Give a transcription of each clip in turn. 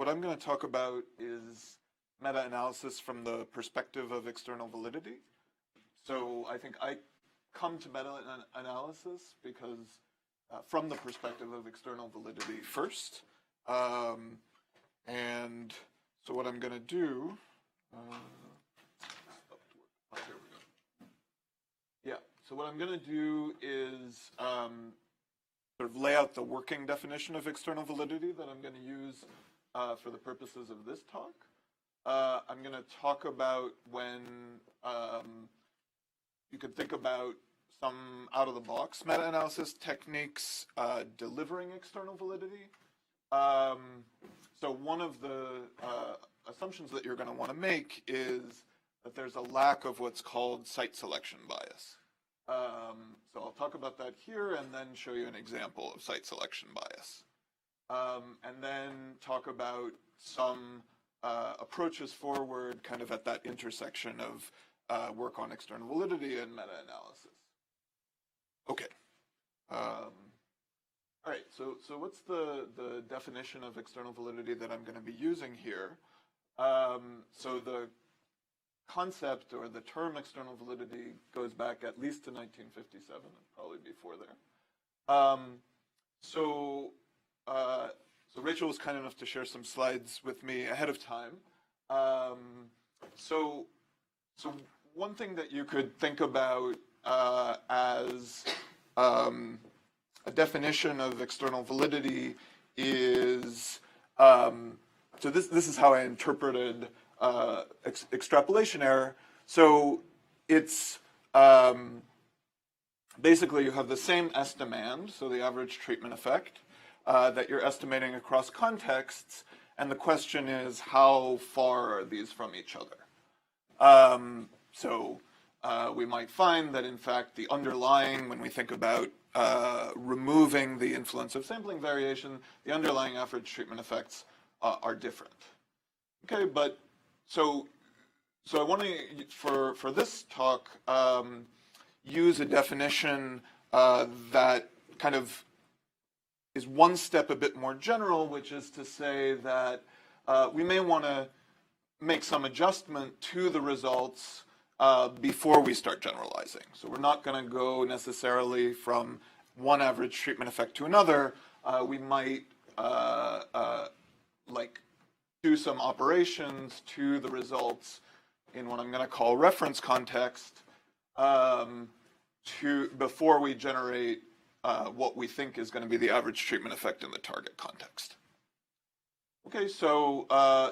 what I'm going to talk about is meta-analysis from the perspective of external validity. So I think I come to meta-analysis because from the perspective of external validity first. And so what I'm going to do, so what I'm going to do is sort of lay out the working definition of external validity that I'm going to use for the purposes of this talk. I'm going to talk about when you could think about some out-of-the-box meta-analysis techniques delivering external validity. So one of the assumptions that you're going to want to make is that there's a lack of what's called site selection bias. So I'll talk about that here and then show you an example of site selection bias. And then talk about some approaches forward kind of at that intersection of work on external validity and meta-analysis. Okay. All right, so what's the definition of external validity that I'm going to be using here? So the concept or the term external validity goes back at least to 1957, and probably before there. So Rachel was kind enough to share some slides with me ahead of time. So one thing that you could think about as a definition of external validity is, so this is how I interpreted extrapolation error. So it's basically you have the same S-demand, so the average treatment effect, that you're estimating across contexts, and the question is how far are these from each other? We might find that in fact the underlying, when we think about removing the influence of sampling variation, the underlying average treatment effects are different. Okay, but so I want to, for this talk, use a definition that kind of is one step a bit more general, which is to say that we may want to make some adjustment to the results before we start generalizing. So we're not going to go necessarily from one average treatment effect to another. We might like do some operations to the results in what I'm going to call reference context before we generate what we think is going to be the average treatment effect in the target context. Okay, so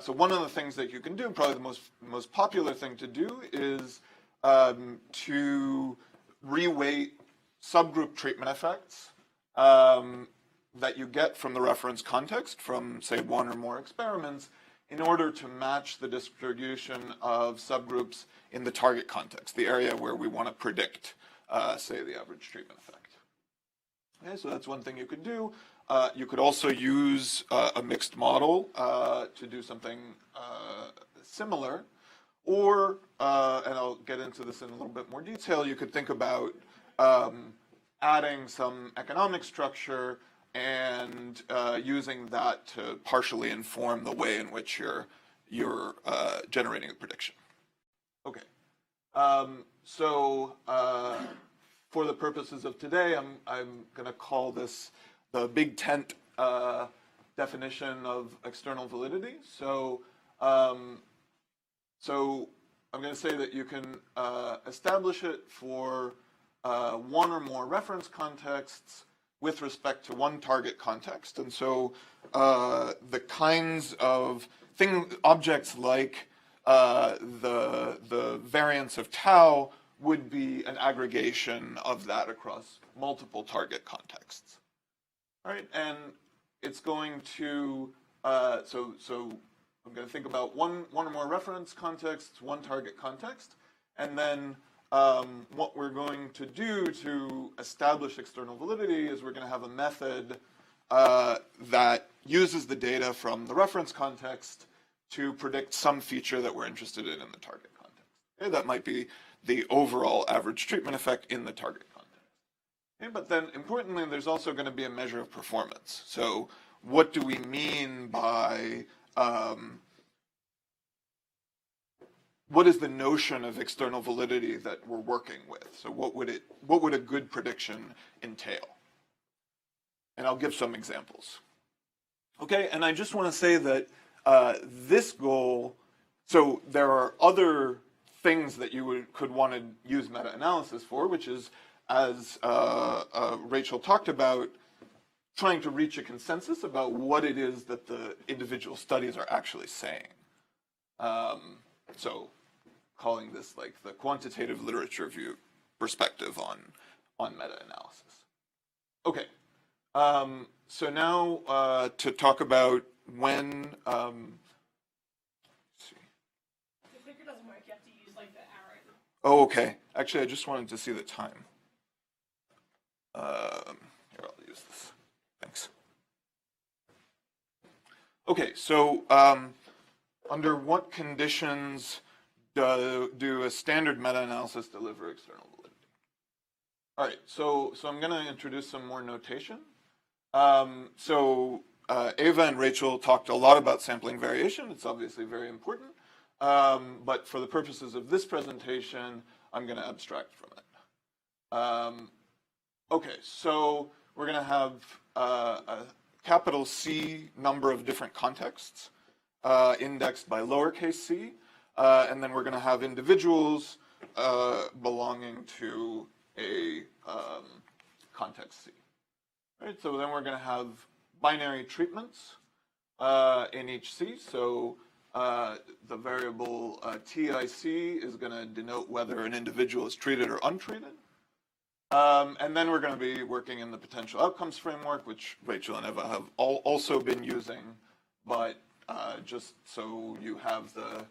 one of the things that you can do, probably the most popular thing to do, is to reweight subgroup treatment effects that you get from the reference context from, say, one or more experiments in order to match the distribution of subgroups in the target context, the area where we want to predict, say, the average treatment effect. Okay, so that's one thing you could do. You could also use a mixed model to do something similar, or, and I'll get into this in a little bit more detail, you could think about adding some economic structure and using that to partially inform the way in which you're generating a prediction. Okay, for the purposes of today, I'm going to call this the big tent definition of external validity. So I'm going to say that you can establish it for one or more reference contexts with respect to one target context. And so the kinds of objects like the variance of tau would be an aggregation of that across multiple target contexts. All right, and it's going to, so I'm going to think about one or more reference contexts, one target context, and then what we're going to do to establish external validity is we're going to have a method that uses the data from the reference context to predict some feature that we're interested in the target context. Okay, that might be the overall average treatment effect in the target context. Okay, but then importantly, there's also going to be a measure of performance. So what do we mean by the notion of external validity that we're working with? So what would a good prediction entail? And I'll give some examples. Okay, and I just want to say that this goal, so there are other things that you could want to use meta-analysis for, which is, as Rachel talked about, trying to reach a consensus about what it is that the individual studies are actually saying. So calling this like the quantitative literature view perspective on meta-analysis. Okay, so now to talk about when, let's see. The clicker doesn't work, you have to use like the arrow. Oh, okay. Actually, I just wanted to see the time. Here, I'll use this. Thanks. Okay, so under what conditions do a standard meta-analysis deliver external validity? All right, so I'm going to introduce some more notation. Ava and Rachel talked a lot about sampling variation. It's obviously very important. But for the purposes of this presentation, I'm going to abstract from it. Okay, so we're going to have a capital C number of different contexts indexed by lowercase c, and then we're going to have individuals belonging to a context C. Right, so then we're going to have binary treatments in each C. So the variable TIC is going to denote whether an individual is treated or untreated. And then we're going to be working in the potential outcomes framework, which Rachel and Eva have also been using, but just so you have the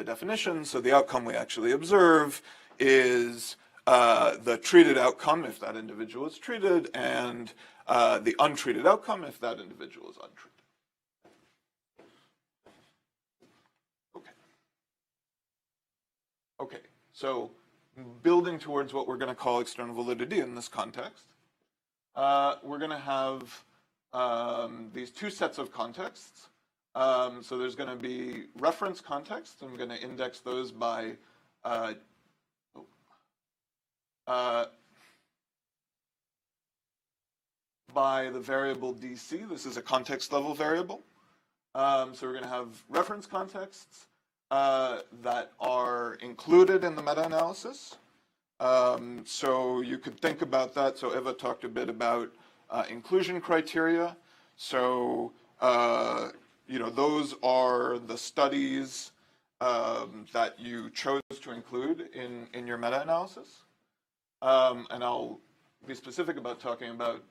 definition. So the outcome we actually observe is the treated outcome if that individual is treated, and the untreated outcome if that individual is untreated. Okay, so building towards what we're going to call external validity in this context, we're going to have these two sets of contexts. So there's going to be reference contexts. I'm going to index those by the variable DC. This is a context level variable. So we're going to have reference contexts that are included in the meta-analysis. So you could think about that. So Eva talked a bit about inclusion criteria. So those are the studies that you chose to include in your meta-analysis. And I'll be specific about talking about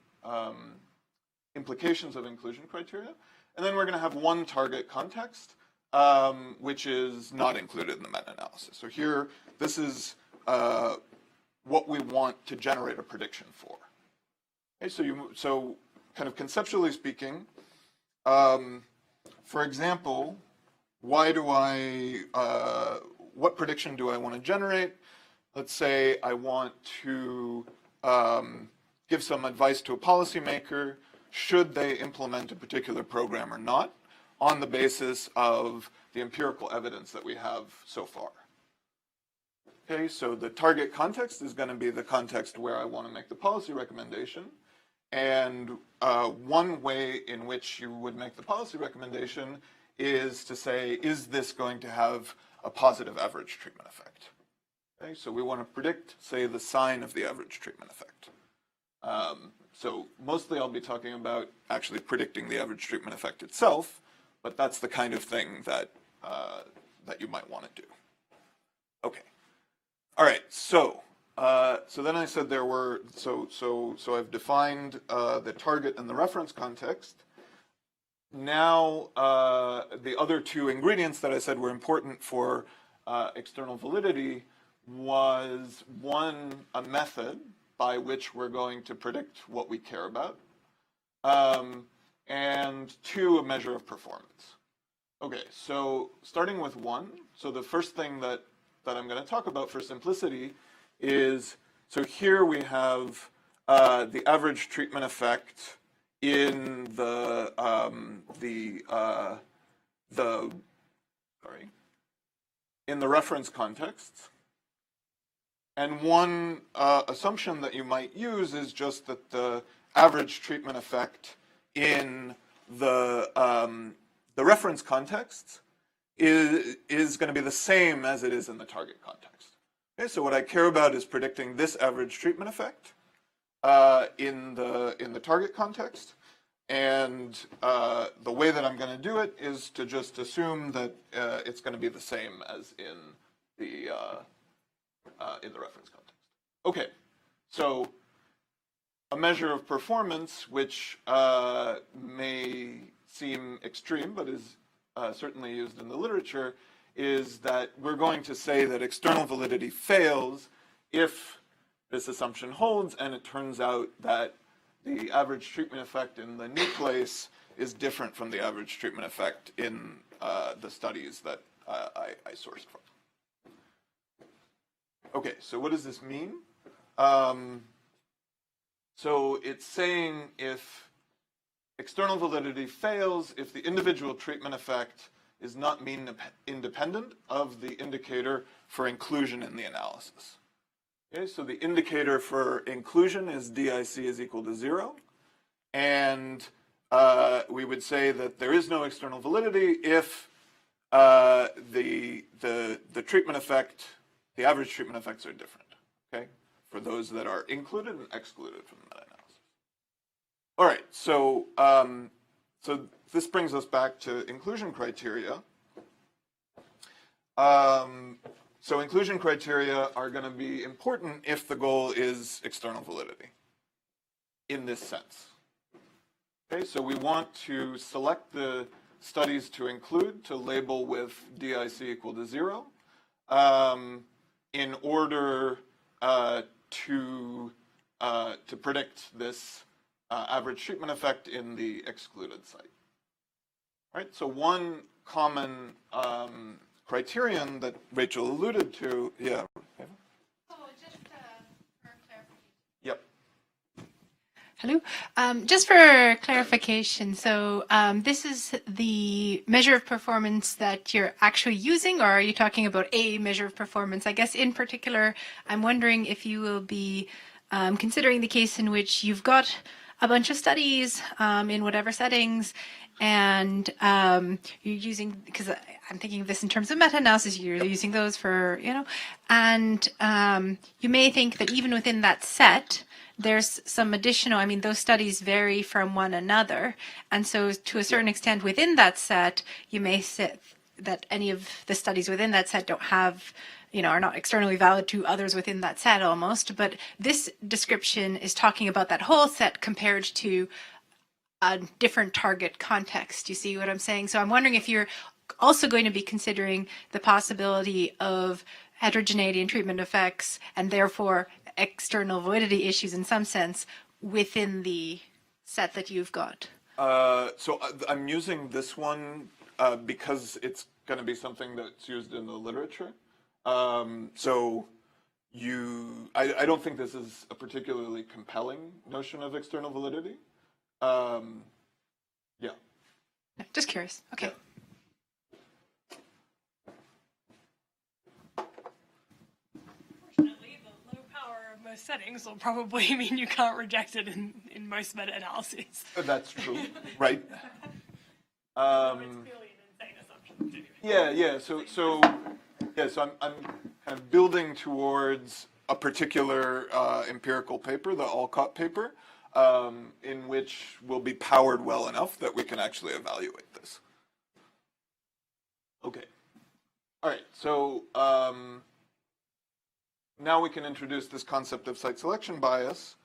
implications of inclusion criteria. And then we're going to have one target context, which is not included in the meta-analysis. So here, this is what we want to generate a prediction for. Okay, so kind of conceptually speaking, for example, what prediction do I want to generate? Let's say I want to give some advice to a policymaker, should they implement a particular program or not, on the basis of the empirical evidence that we have so far. Okay, so the target context is going to be the context where I want to make the policy recommendation. And one way in which you would make the policy recommendation is to say, is this going to have a positive average treatment effect? Okay, so we want to predict, say, the sign of the average treatment effect. So mostly I'll be talking about actually predicting the average treatment effect itself, but that's the kind of thing that that you might want to do. Okay. All right. So then I said there were so I've defined the target and the reference context. Now the other two ingredients that I said were important for external validity was one, a method by which we're going to predict what we care about, and two, a measure of performance. Okay, so starting with one, so the first thing that I'm going to talk about for simplicity is, so here we have the average treatment effect in the the, in the reference context. And one assumption that you might use is just that the average treatment effect in the reference context is going to be the same as it is in the target context. Okay, so what I care about is predicting this average treatment effect in the target context, and the way that I'm going to do it is to just assume that it's going to be the same as in the reference context. Okay, so a measure of performance which may seem extreme, but is certainly used in the literature, is that we're going to say that external validity fails if this assumption holds and it turns out that the average treatment effect in the new place is different from the average treatment effect in the studies that I sourced from. Okay, so what does this mean? So it's saying if external validity fails, if the individual treatment effect is not mean independent of the indicator for inclusion in the analysis. Okay, so the indicator for inclusion is DIC is equal to 0, and we would say that there is no external validity if the treatment effect, the average treatment effects are different, okay, for those that are included and excluded from the meta-analysis. All right, so so this brings us back to inclusion criteria. So inclusion criteria are going to be important if the goal is external validity in this sense. Okay, so we want to select the studies to include, to label with DIC equal to 0, in order to predict this average treatment effect in the excluded site. All right, so one common criterion that Rachel alluded to, yeah. Oh, just for clarification. Yep. Hello. Just for clarification, so this is the measure of performance that you're actually using, or are you talking about a measure of performance? I guess in particular, I'm wondering if you will be considering the case in which you've got a bunch of studies in whatever settings, and you're using, because I'm thinking of this in terms of meta-analysis, you're using those for, and you may think that even within that set, there's some additional, I mean, those studies vary from one another. And so to a certain extent within that set, you may say that any of the studies within that set don't have, are not externally valid to others within that set almost. But this description is talking about that whole set compared to a different target context. You see what I'm saying? So I'm wondering if you're also going to be considering the possibility of heterogeneity in treatment effects and therefore external validity issues in some sense within the set that you've got. So I'm using this one because it's going to be something that's used in the literature. So I don't think this is a particularly compelling notion of external validity. Yeah. Just curious. Okay. Yeah. Fortunately, the low power of most settings will probably mean you can't reject it in most meta-analyses. That's true, right? So it's clearly an insane assumption. Yeah. So I'm kind of building towards a particular empirical paper, the Alcott paper, in which will be powered well enough that we can actually evaluate this. Okay. All right. So now we can introduce this concept of site selection bias.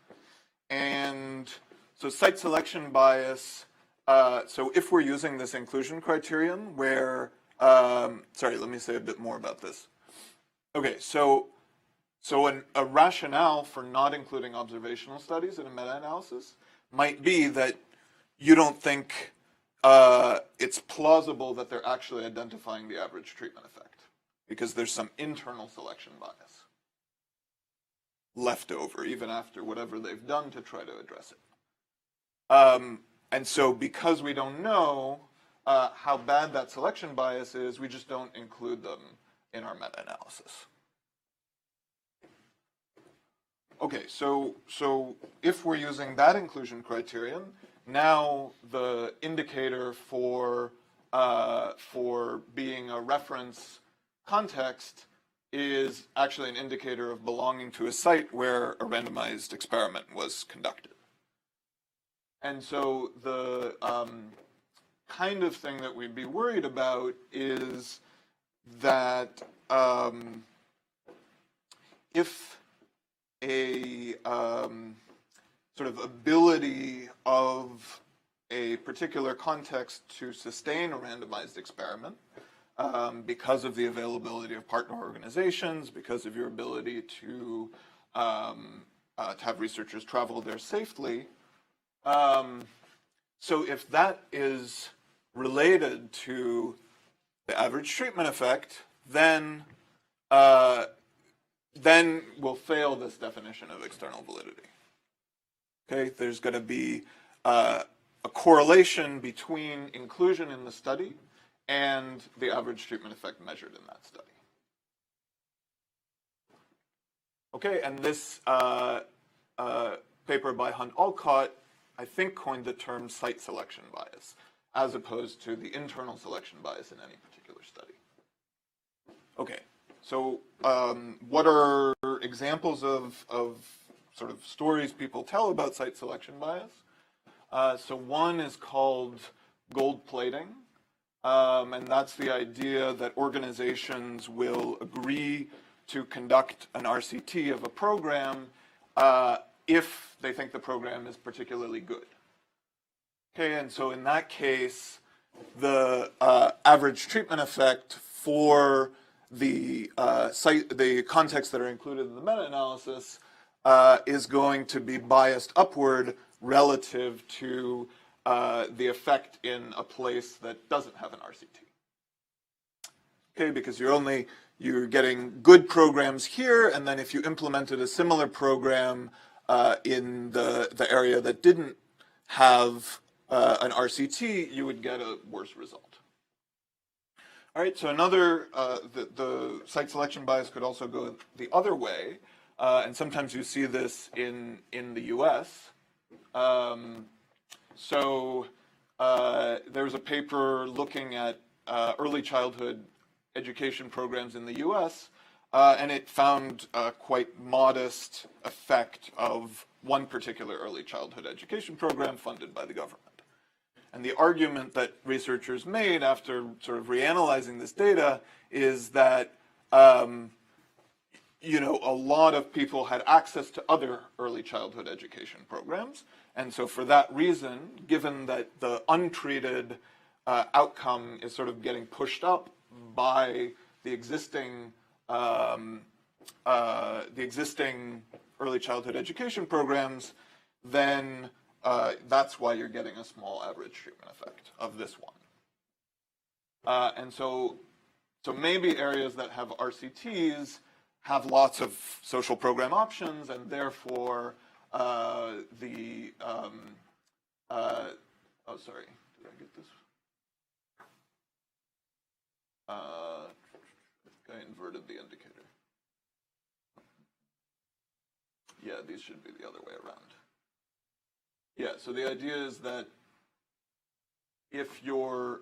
And so site selection bias, so if we're using this inclusion criterion where, sorry, let me say a bit more about this. Okay, so a rationale for not including observational studies in a meta-analysis might be that you don't think it's plausible that they're actually identifying the average treatment effect because there's some internal selection bias left over even after whatever they've done to try to address it. And so because we don't know, how bad that selection bias is, we just don't include them in our meta-analysis. Okay, so if we're using that inclusion criterion, now the indicator for being a reference context is actually an indicator of belonging to a site where a randomized experiment was conducted. And so the kind of thing that we'd be worried about is that if a sort of ability of a particular context to sustain a randomized experiment because of the availability of partner organizations, because of your ability to have researchers travel there safely. So if that is related to the average treatment effect, then we'll fail this definition of external validity. Okay, there's going to be a correlation between inclusion in the study and the average treatment effect measured in that study. Okay, and this paper by Hunt-Alcott, I think, coined the term site selection bias, as opposed to the internal selection bias in any particular study. Okay, so what are examples of sort of stories people tell about site selection bias? So one is called gold plating, and that's the idea that organizations will agree to conduct an RCT of a program if they think the program is particularly good. Okay, and so in that case, the average treatment effect for the contexts that are included in the meta-analysis is going to be biased upward relative to the effect in a place that doesn't have an RCT. Okay, because you're getting good programs here, and then if you implemented a similar program in the area that didn't have an RCT, you would get a worse result. All right, so another, the site selection bias could also go the other way, and sometimes you see this in the US. There's a paper looking at early childhood education programs in the US, and it found a quite modest effect of one particular early childhood education program funded by the government. And the argument that researchers made after sort of reanalyzing this data is that a lot of people had access to other early childhood education programs, and so for that reason, given that the untreated outcome is sort of getting pushed up by the existing early childhood education programs, then that's why you're getting a small average treatment effect of this one. And so maybe areas that have RCTs have lots of social program options, and therefore oh, sorry, did I get this? I think I inverted the indicator. Yeah, these should be the other way around. Yeah, so the idea is that if you're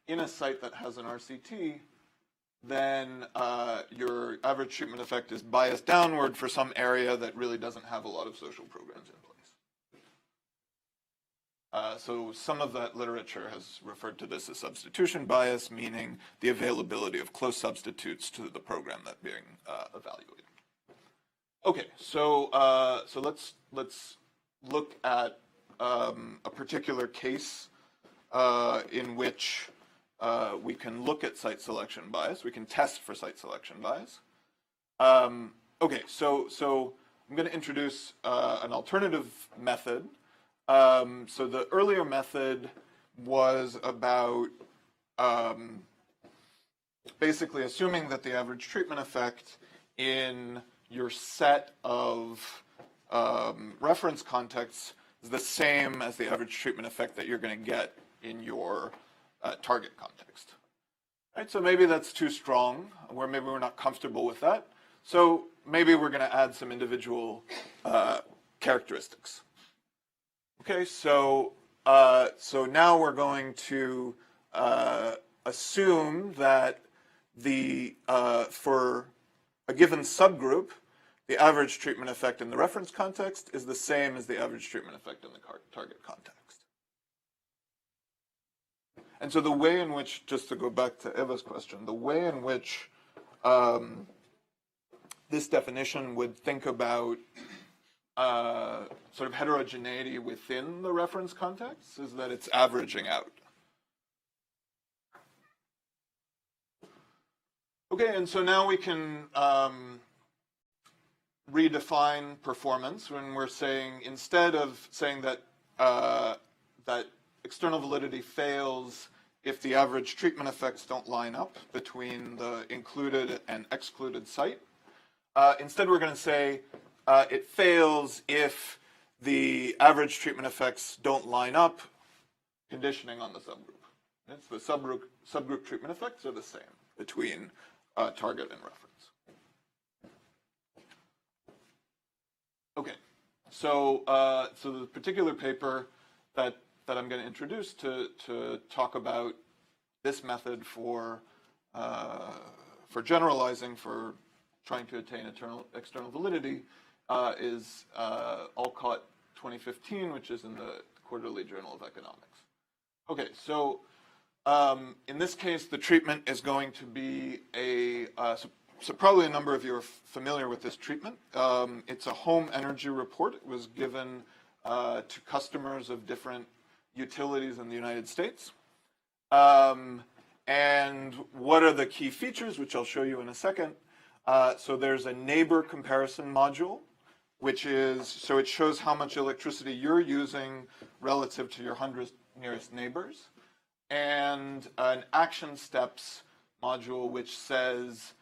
in a site that has an RCT, then your average treatment effect is biased downward for some area that really doesn't have a lot of social programs in place. So some of that literature has referred to this as substitution bias, meaning the availability of close substitutes to the program that's being evaluated. Okay, so let's look at a particular case in which we can look at site selection bias. We can test for site selection bias. Okay, so I'm going to introduce an alternative method. So the earlier method was about basically assuming that the average treatment effect in your set of reference contexts is the same as the average treatment effect that you're going to get in your target context. Right, so maybe that's too strong, or maybe we're not comfortable with that. So maybe we're going to add some individual characteristics. Okay, so now we're going to assume that for a given subgroup, the average treatment effect in the reference context is the same as the average treatment effect in the target context. And so the way in which, just to go back to Eva's question, the way in which this definition would think about sort of heterogeneity within the reference context is that it's averaging out. Okay, and so now we can redefine performance when we're saying, instead of saying that that external validity fails if the average treatment effects don't line up between the included and excluded site, instead we're going to say it fails if the average treatment effects don't line up, conditioning on the subgroup. It's the subgroup treatment effects are the same between target and reference. Okay, so the particular paper that I'm going to introduce to talk about this method for generalizing, for trying to attain external validity is Alcott 2015, which is in the Quarterly Journal of Economics. Okay, so in this case, the treatment is going to be so probably a number of you are familiar with this treatment. It's a home energy report. It was given to customers of different utilities in the United States. And what are the key features, which I'll show you in a second. So there's a neighbor comparison module, which is, so it shows how much electricity you're using relative to your 100 nearest neighbors. And an action steps module, which says,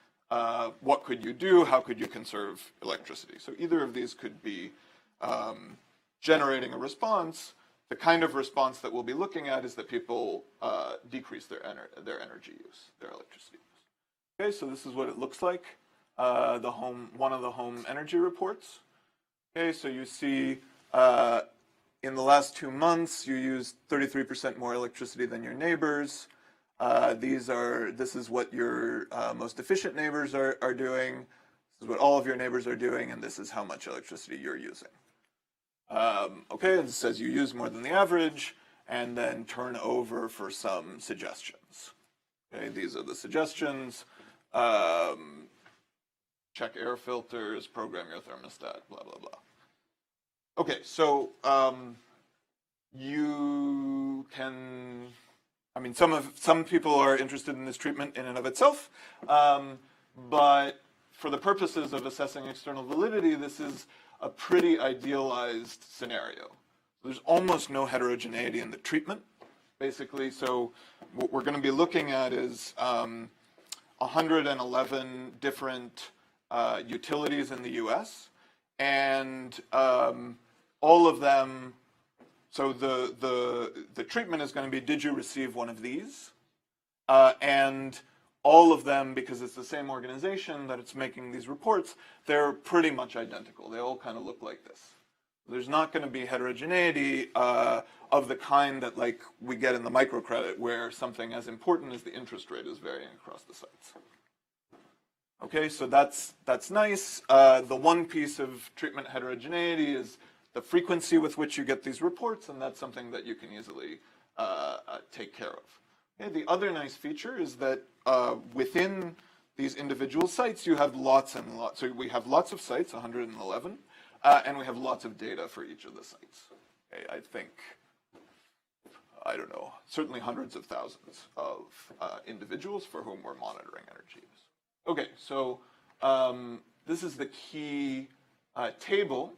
what could you do? How could you conserve electricity? So either of these could be generating a response. The kind of response that we'll be looking at is that people decrease their energy use, their electricity use. Okay, so this is what it looks like, one of the home energy reports. Okay, so you see in the last 2 months, you used 33% more electricity than your neighbors. This is what your most efficient neighbors are doing. This is what all of your neighbors are doing, and this is how much electricity you're using. Okay, and it says you use more than the average, and then turn over for some suggestions. Okay, these are the suggestions. Check air filters, program your thermostat, blah, blah, blah. Okay, so you can, I mean, some people are interested in this treatment in and of itself, but for the purposes of assessing external validity, this is a pretty idealized scenario. There's almost no heterogeneity in the treatment, basically. So what we're going to be looking at is 111 different utilities in the U.S., and all of them, so the treatment is going to be, did you receive one of these? And all of them, because it's the same organization that it's making these reports, they're pretty much identical. They all kind of look like this. There's not going to be heterogeneity of the kind that like we get in the microcredit, where something as important as the interest rate is varying across the sites. Okay, so that's nice. The one piece of treatment heterogeneity is the frequency with which you get these reports, and that's something that you can easily take care of. Okay, the other nice feature is that within these individual sites, you have lots and lots. So we have lots of sites, 111, and we have lots of data for each of the sites. Okay, I think, I don't know, certainly hundreds of thousands of individuals for whom we're monitoring energy use. Okay, so this is the key table.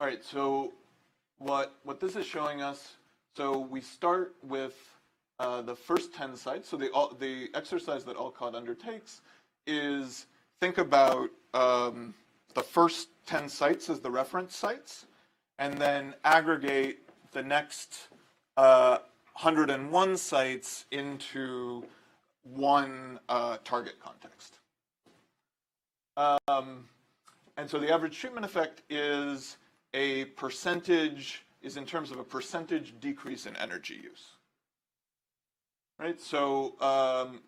All right, so what this is showing us, so we start with the first 10 sites. So the exercise that Alcott undertakes is think about the first 10 sites as the reference sites, and then aggregate the next 101 sites into one target context. And so the average treatment effect is a percentage, is in terms of a percentage decrease in energy use. Right, so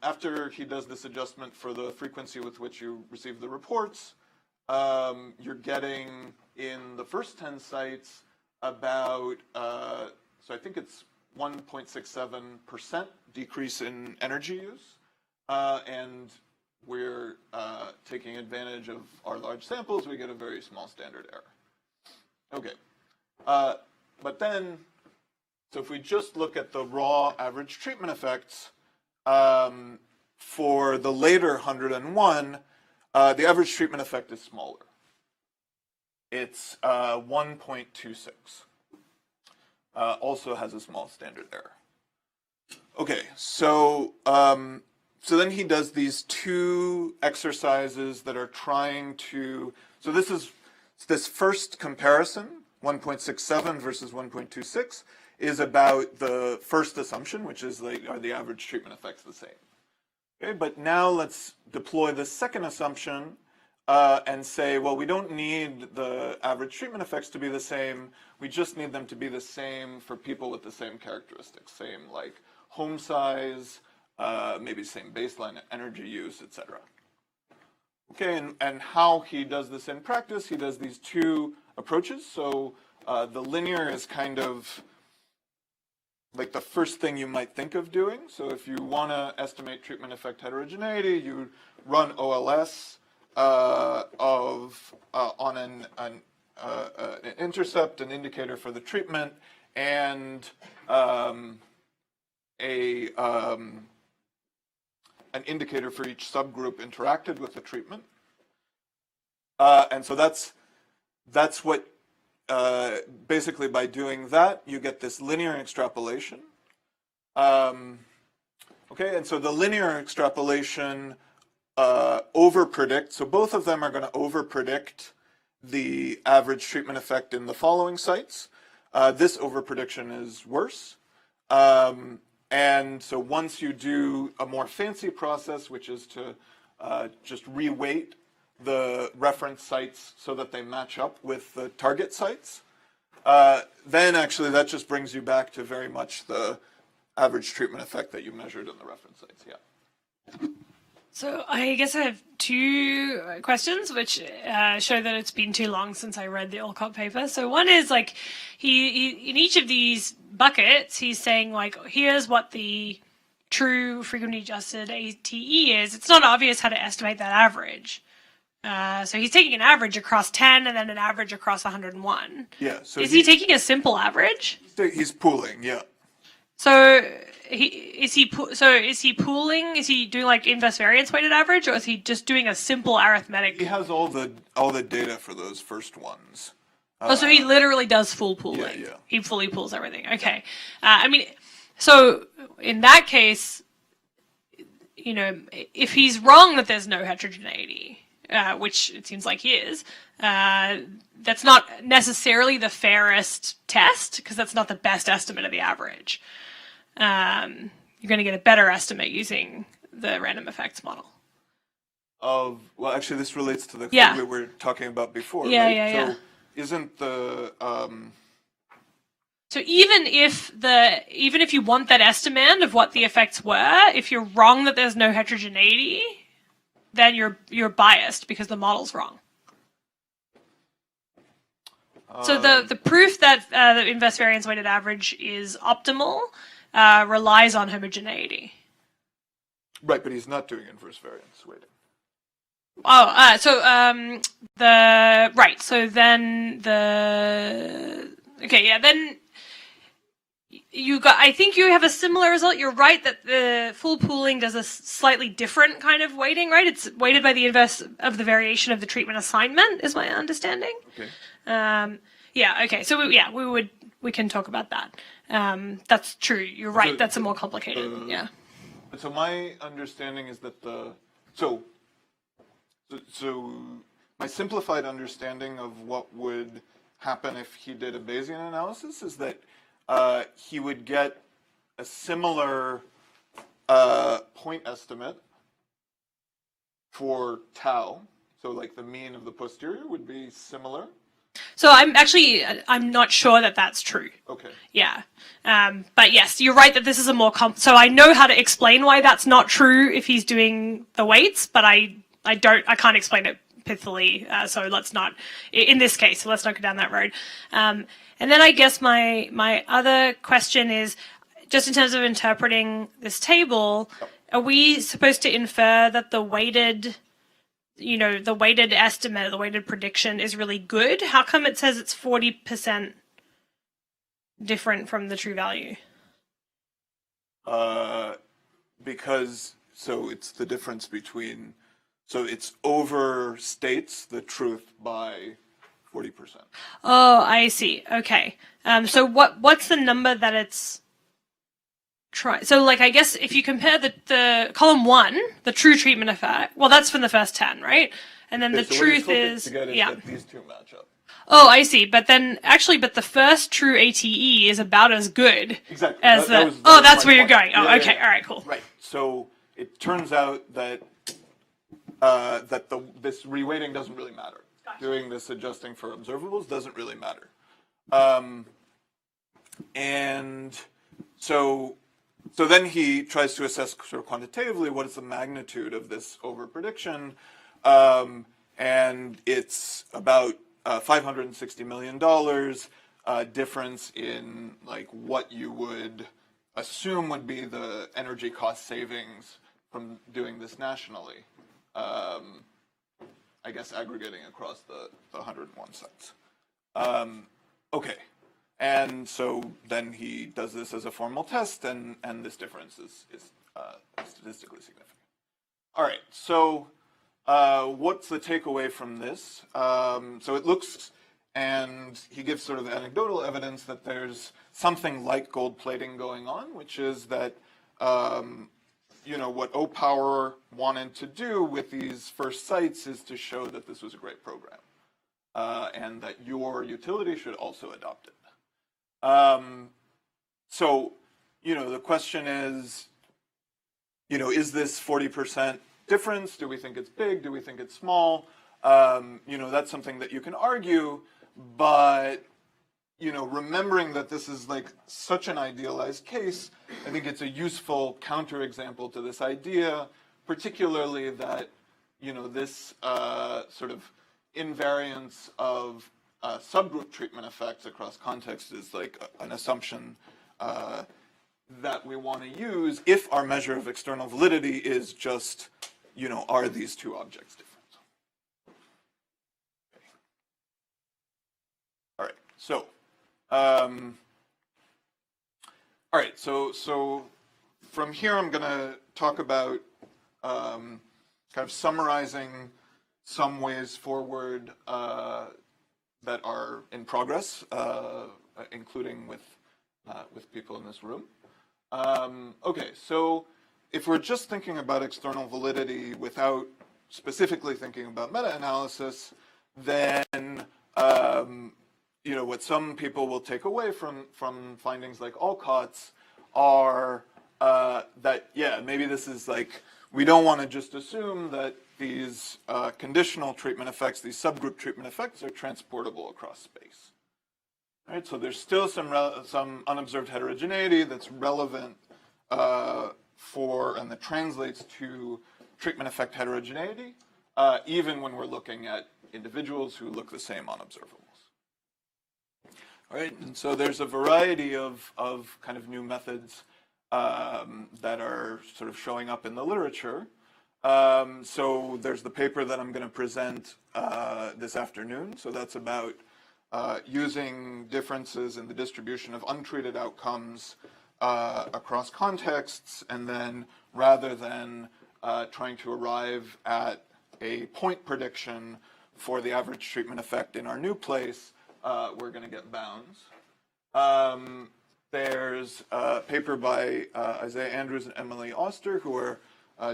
after he does this adjustment for the frequency with which you receive the reports, you're getting in the first 10 sites about, so I think it's 1.67% decrease in energy use, and we're taking advantage of our large samples, we get a very small standard error. Okay, but then, so if we just look at the raw average treatment effects, for the later 101, the average treatment effect is smaller. It's 1.26. Also has a small standard error. Okay, so so then he does these two exercises that are trying to, so this is this first comparison, 1.67 versus 1.26, is about the first assumption, which is like, are the average treatment effects the same? Okay, but now let's deploy the second assumption and say, well, we don't need the average treatment effects to be the same. We just need them to be the same for people with the same characteristics, same like home size, maybe same baseline energy use, etc. Okay, and how he does this in practice, he does these two approaches. So the linear is kind of like the first thing you might think of doing. So if you want to estimate treatment effect heterogeneity, you run OLS on an intercept, an indicator for the treatment, and an indicator for each subgroup interacted with the treatment. And so that's what, basically by doing that, you get this linear extrapolation. Okay, and so the linear extrapolation overpredicts, so both of them are going to overpredict the average treatment effect in the following sites. This overprediction is worse. And so once you do a more fancy process, which is to just reweight the reference sites so that they match up with the target sites, then actually that just brings you back to very much the average treatment effect that you measured in the reference sites, yeah. So I guess I have two questions which show that it's been too long since I read the Alcott paper. So one is like, he in each of these buckets, he's saying like, here's what the true frequently adjusted ATE is. It's not obvious how to estimate that average. So he's taking an average across 10 and then an average across 101. Yeah. So is he taking a simple average? He's pooling, yeah. So is he pooling? Is he doing like inverse variance weighted average, or is he just doing a simple arithmetic? He has all the data for those first ones. So he literally does full pooling. Yeah. He fully pools everything. Okay. I mean, so in that case, you know, if he's wrong that there's no heterogeneity, which it seems like he is, that's not necessarily the fairest test, because that's not the best estimate of the average. You're going to get a better estimate using the random effects model. Well, actually, this relates to the thing we were talking about before, right? So isn't the So even if you want that estimate of what the effects were, if you're wrong that there's no heterogeneity, then you're biased because the model's wrong. So the proof that the inverse variance weighted average is optimal relies on homogeneity. Right, but he's not doing inverse variance weighting. So then I think you have a similar result. You're right that the full pooling does a slightly different kind of weighting, right? It's weighted by the inverse of the variation of the treatment assignment, is my understanding. Okay. Okay. So we can talk about that. That's true. You're right. That's a more complicated. So my understanding is that so my simplified understanding of what would happen if he did a Bayesian analysis is that he would get a similar point estimate for tau. So like the mean of the posterior would be similar. So I'm not sure that that's true. Okay. Yeah. But yes, you're right that this is a more so I know how to explain why that's not true if he's doing the weights, but I can't explain it pithily. So let's not, in this case, so let's not go down that road. And then I guess my other question is, just in terms of interpreting this table, are we supposed to infer that the weighted estimate, the weighted prediction is really good? How come it says it's 40% different from the true value? Because, so it's the difference between, so it's overstates the truth by 40%. Oh, I see. Okay. So what's the number that it's so like, I guess if you compare the column 1, the true treatment effect, well, that's from the first 10, right? And then the truth is, that these two match up. Oh, I see. But then actually, the first true ATE is about as good Exactly. as that's where you're going. Oh, okay. All right, cool. Right. So it turns out that this reweighting doesn't really matter. Gotcha. Doing this adjusting for observables doesn't really matter. And so then he tries to assess sort of quantitatively what is the magnitude of this overprediction, and it's about $560 million difference in like what you would assume would be the energy cost savings from doing this nationally. I guess aggregating across the 101 sites. Okay. And so then he does this as a formal test, and this difference is statistically significant. All right, so what's the takeaway from this? So it looks, and he gives sort of anecdotal evidence that there's something like gold plating going on, which is that, what Opower wanted to do with these first sites is to show that this was a great program, and that your utility should also adopt it. So, the question is this 40% difference? Do we think it's big? Do we think it's small? That's something that you can argue, but, remembering that this is like such an idealized case, I think it's a useful counterexample to this idea, particularly that, this sort of invariance of subgroup treatment effects across contexts is like an assumption that we want to use if our measure of external validity is just, are these two objects different? Okay. All right. So, so from here I'm going to talk about kind of summarizing some ways forward that are in progress, including with people in this room. Okay, so if we're just thinking about external validity without specifically thinking about meta-analysis, then what some people will take away from findings like Alcott's are that maybe this is like, we don't want to just assume that these conditional treatment effects, these subgroup treatment effects, are transportable across space. Right, so there's still some unobserved heterogeneity that's relevant and that translates to treatment effect heterogeneity, even when we're looking at individuals who look the same on observables. All right, and so there's a variety of kind of new methods that are sort of showing up in the literature. So there's the paper that I'm going to present this afternoon. So that's about using differences in the distribution of untreated outcomes across contexts, and then rather than trying to arrive at a point prediction for the average treatment effect in our new place, we're going to get bounds. There's a paper by Isaiah Andrews and Emily Oster, who are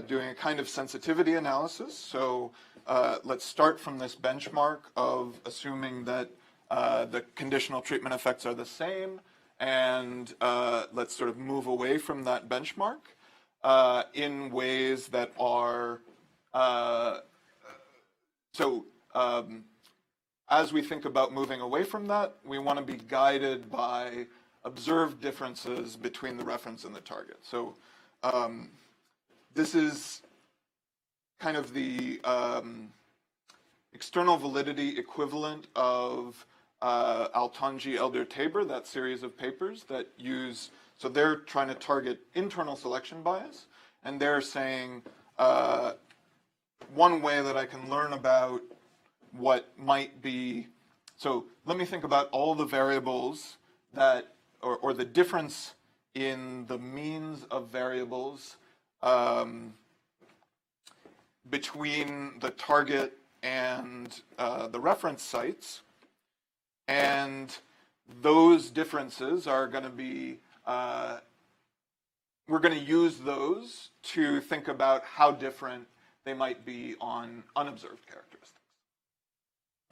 doing a kind of sensitivity analysis. So let's start from this benchmark of assuming that the conditional treatment effects are the same, and let's sort of move away from that benchmark in ways that are, as we think about moving away from that, we want to be guided by observed differences between the reference and the target. So this is kind of the external validity equivalent of Altanji, Elder, Tabor, that series of papers that use, so they're trying to target internal selection bias, and they're saying one way that I can learn about what might be, so let me think about all the variables that, or the difference in the means of variables between the target and the reference sites, and those differences are going to be, we're going to use those to think about how different they might be on unobserved characteristics.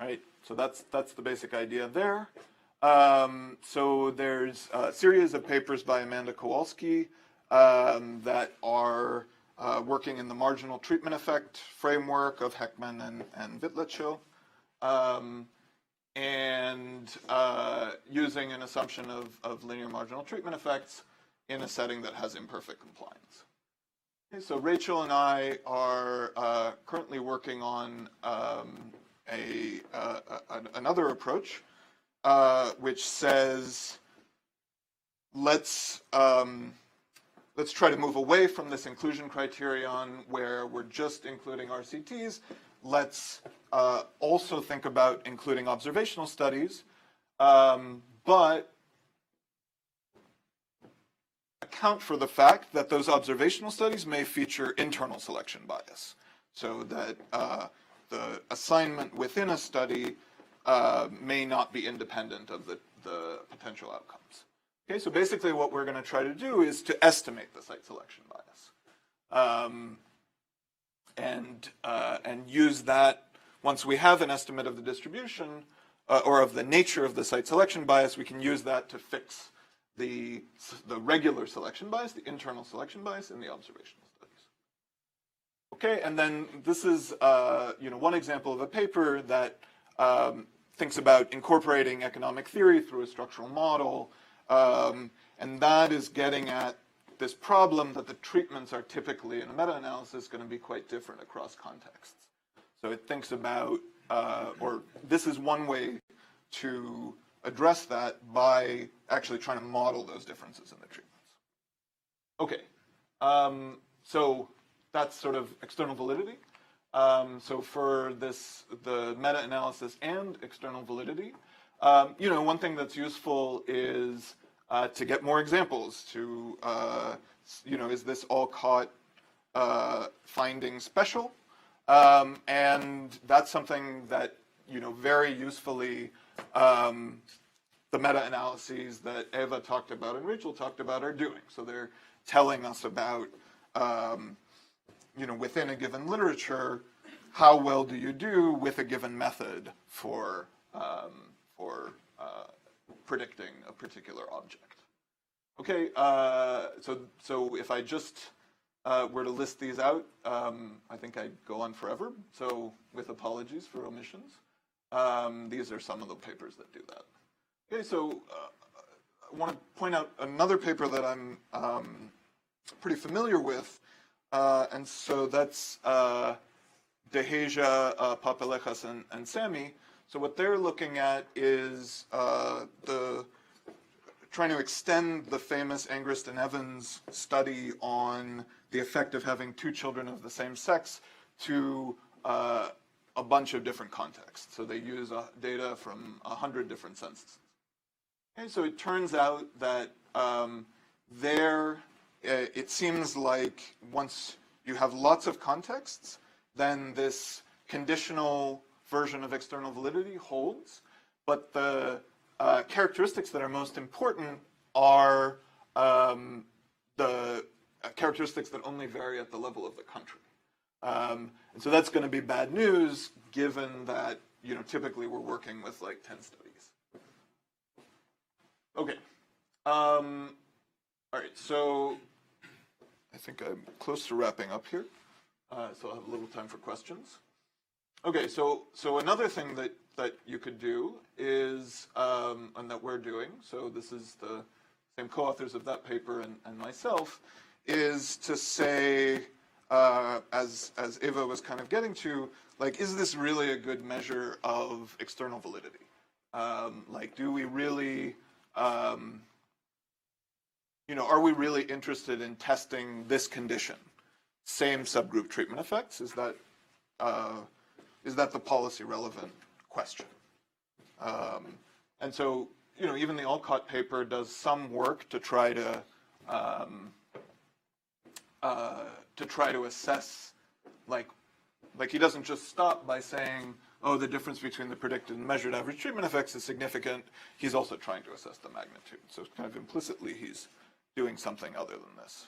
Right? So that's the basic idea there. So there's a series of papers by Amanda Kowalski that are working in the marginal treatment effect framework of Heckman and Witte, and using an assumption of linear marginal treatment effects in a setting that has imperfect compliance. Okay, so Rachel and I are currently working on another approach, which says let's try to move away from this inclusion criterion where we're just including RCTs. Let's also think about including observational studies, but account for the fact that those observational studies may feature internal selection bias, so that the assignment within a study may not be independent of the potential outcomes. Okay, so basically what we're going to try to do is to estimate the site selection bias, and use that. Once we have an estimate of the distribution or of the nature of the site selection bias, we can use that to fix the regular selection bias, the internal selection bias in the observational studies. Okay, and then this is one example of a paper that thinks about incorporating economic theory through a structural model, and that is getting at this problem that the treatments are typically, in a meta-analysis, going to be quite different across contexts. So it thinks about, or this is one way to address that by actually trying to model those differences in the treatments. Okay, so that's sort of external validity. So for the meta-analysis and external validity, one thing that's useful is to get more examples to, is this all-caught finding special? And that's something that, very usefully, the meta-analyses that Eva talked about and Rachel talked about are doing. So they're telling us about, within a given literature, how well do you do with a given method for predicting a particular object. Okay, so if I just were to list these out, I think I'd go on forever. So with apologies for omissions, these are some of the papers that do that. Okay, so I want to point out another paper that I'm pretty familiar with, and so that's Deheja, Papelejas, and Sami. So what they're looking at is trying to extend the famous Angrist and Evans study on the effect of having two children of the same sex to a bunch of different contexts. So they use data from 100 different censuses. Okay, so it turns out that it seems like once you have lots of contexts, then this conditional version of external validity holds, but the characteristics that are most important are the characteristics that only vary at the level of the country. And so that's going to be bad news, given that typically we're working with like 10 studies. Okay, All right, so I think I'm close to wrapping up here, so I'll have a little time for questions. Okay, so another thing that you could do is, and that we're doing, so this is the same co-authors of that paper and myself, is to say, as Eva was kind of getting to, like, is this really a good measure of external validity? Like, do we really, are we really interested in testing this condition? Same subgroup treatment effects? Is that the policy relevant question? And so, even the Olcott paper does some work to try to assess, like he doesn't just stop by saying, oh, the difference between the predicted and measured average treatment effects is significant. He's also trying to assess the magnitude. So kind of implicitly, he's doing something other than this.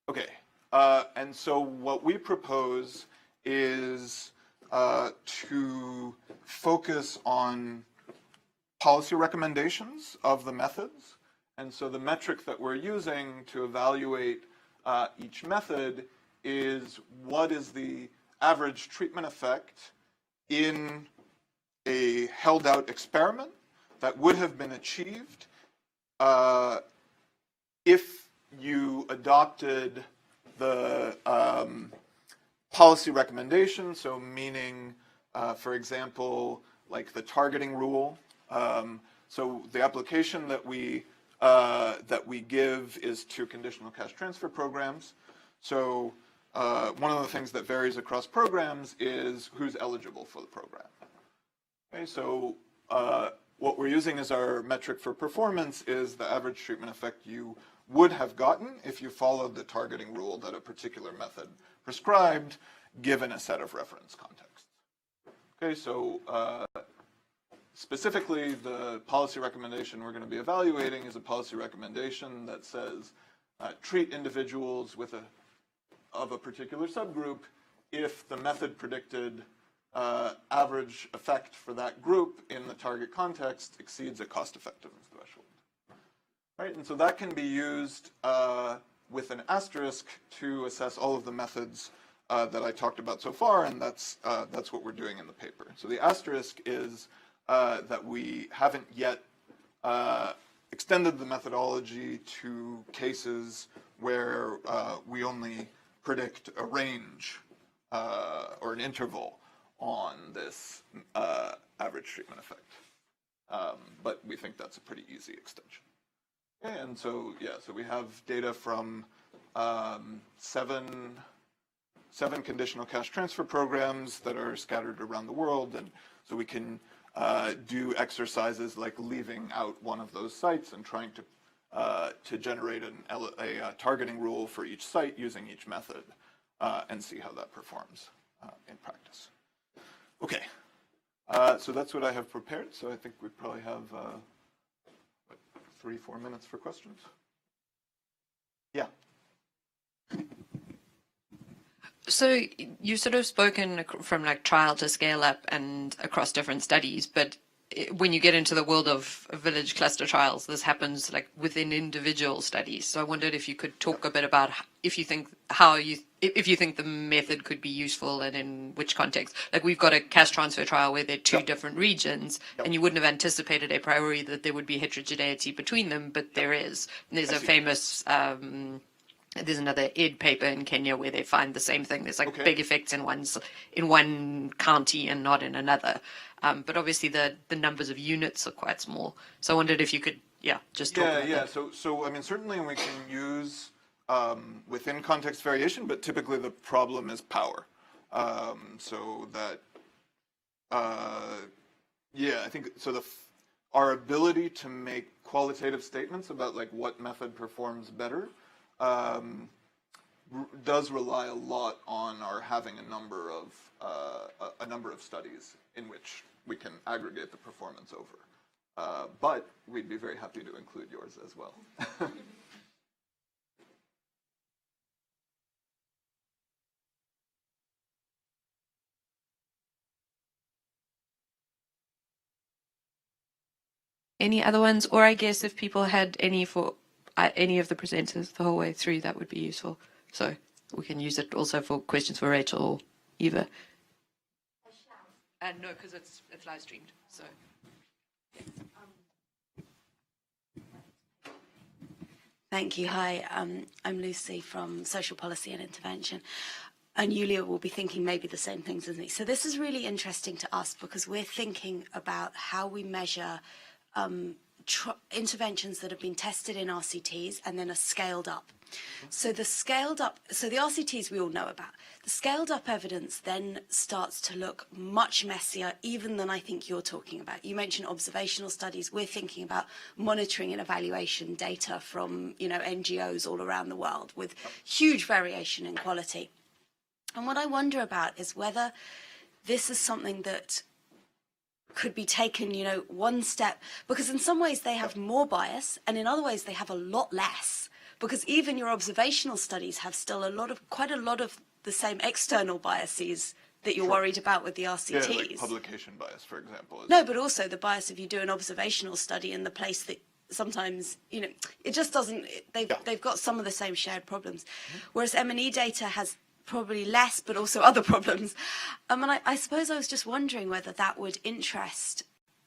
Okay, and so what we propose is to focus on policy recommendations of the methods. And so the metric that we're using to evaluate each method is what is the average treatment effect in a held out experiment that would have been achieved if you adopted the policy recommendation, so meaning, for example, like the targeting rule. So the application that we give is to conditional cash transfer programs. So one of the things that varies across programs is who's eligible for the program. Okay, so what we're using as our metric for performance is the average treatment effect you would have gotten if you followed the targeting rule that a particular method prescribed, given a set of reference contexts. Okay, so specifically, the policy recommendation we're going to be evaluating is a policy recommendation that says treat individuals of a particular subgroup if the method predicted average effect for that group in the target context exceeds a cost-effectiveness threshold. Right, and so that can be used with an asterisk to assess all of the methods that I talked about so far, and that's what we're doing in the paper. So the asterisk is that we haven't yet extended the methodology to cases where we only predict a range or an interval on this average treatment effect. But we think that's a pretty easy extension. Okay, and so, so we have data from seven conditional cash transfer programs that are scattered around the world, and so we can do exercises like leaving out one of those sites and trying to generate a targeting rule for each site using each method and see how that performs in practice. Okay, so that's what I have prepared. So I think we probably have 3-4 minutes for questions. Yeah. So you've sort of spoken from like trial to scale up and across different studies, but when you get into the world of village cluster trials, this happens like within individual studies. So I wondered if you could talk a bit about if you think the method could be useful and in which context. Like we've got a cash transfer trial where there are two different regions, and you wouldn't have anticipated a priori that there would be heterogeneity between them, but there is. And there's a famous there's another ED paper in Kenya where they find the same thing. There's like big effects in one county and not in another. But obviously the numbers of units are quite small. So I wondered if you could, just talk about that. So I mean, certainly we can use within context variation, but typically the problem is power. So that, I think, so our ability to make qualitative statements about like what method performs better does rely a lot on our having a number of studies in which we can aggregate the performance over. But we'd be very happy to include yours as well. any other ones, or I guess if people had any for any of the presenters the whole way through, that would be useful. So we can use it also for questions for Rachel or Eva. No, because it's live streamed. So. Thank you. Hi, I'm Lucy from Social Policy and Intervention. And Yulia will be thinking maybe the same things as me. So this is really interesting to us because we're thinking about how we measure interventions that have been tested in RCTs and then are scaled up. So the RCTs we all know about. The scaled up evidence then starts to look much messier even than I think you're talking about. You mentioned observational studies. We're thinking about monitoring and evaluation data from, NGOs all around the world with huge variation in quality. And what I wonder about is whether this is something that could be taken, one step, because in some ways they have more bias and in other ways they have a lot less, because even your observational studies have still quite a lot of the same external biases that you're worried about with the RCTs. Yeah, like publication bias, for example. No, but also the bias if you do an observational study in the place that sometimes, it just doesn't, they've got some of the same shared problems. Whereas M&E data has probably less, but also other problems. And I suppose I was just wondering whether that would interest